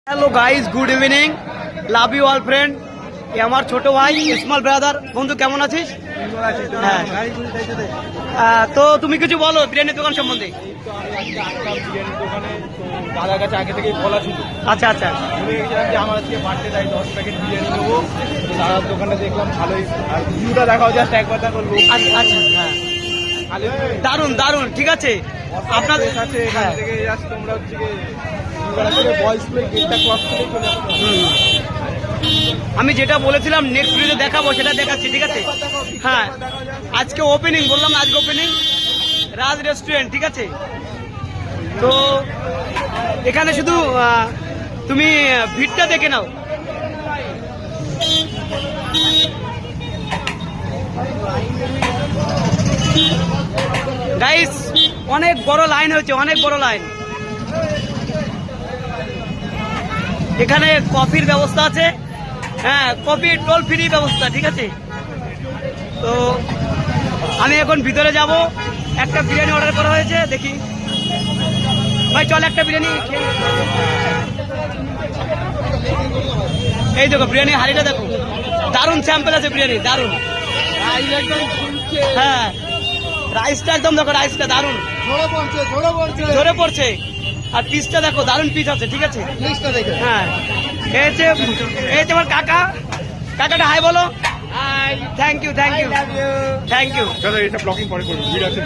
Hello guys, good evening, love you all friend. এ আমার ছোট ভাই, স্মল ব্রাদার। বন্ধু কেমন আছিস? হ্যাঁ, তো তুমি কিছু বলো বিরিয়ানির দোকান সম্বন্ধে। দাদার কাছে আগে থেকেই বলা ছিল। আচ্ছা আচ্ছা, ভুলে গেছিলাম যে আমার আজকে বার্থডে, তাই 10 প্যাকেট বিরিয়ানি নেবো। দাদার দোকানে দেখলাম ভালোই, আর ভিউটা দেখাও, জাস্ট একবার দেখো। আচ্ছা আচ্ছা, হ্যাঁ, দারুন দারুন, ঠিক আছে। আপনাদের কাছে এখান থেকে জাস্ট তোমরা হচ্ছে বয়স প্লে গেটটা ক্রস করে চলে আসতে হবে। আমি যেটা বলেছিলাম নেক্সট ভিডিওতে দেখাবো সেটা দেখাচ্ছি, ঠিক আছে। হ্যাঁ, আজকে ওপেনিং, বললাম না আজকে ওপেনিং রাজ রেস্টুরেন্ট, ঠিক আছে। তো এখানে শুধু তুমি ভিড়টা দেখে নাও। গাইস, অনেক বড় লাইন হয়েছে, অনেক বড় লাইন। এখানে কফির ব্যবস্থা আছে, হ্যাঁ, কফি টোল ফ্রি ব্যবস্থা, ঠিক আছে। তো আমি এখন ভিতরে যাব। একটা বিরিয়ানি অর্ডার করা হয়েছে, দেখি ভাই, চল একটা বিরিয়ানি খেয়ে। এই দেখো বিরিয়ানি হাড়িটা দেখো, দারুণ স্যাম্পল আছে বিরিয়ানি, দারুণ। হ্যাঁ, রাইসটা একদম দেখো, রাইসটা দারুণ ঝরে পড়ছে। আর পিসটা দেখো, দারুণ পিস আছে, ঠিক আছে। হ্যাঁ, এই যে আমার কাকা, কাকাটা হাই বলো। Thank you, thank you, thank you. দাদা এটা ব্লকিং পরে করবো, ভিড় আছে।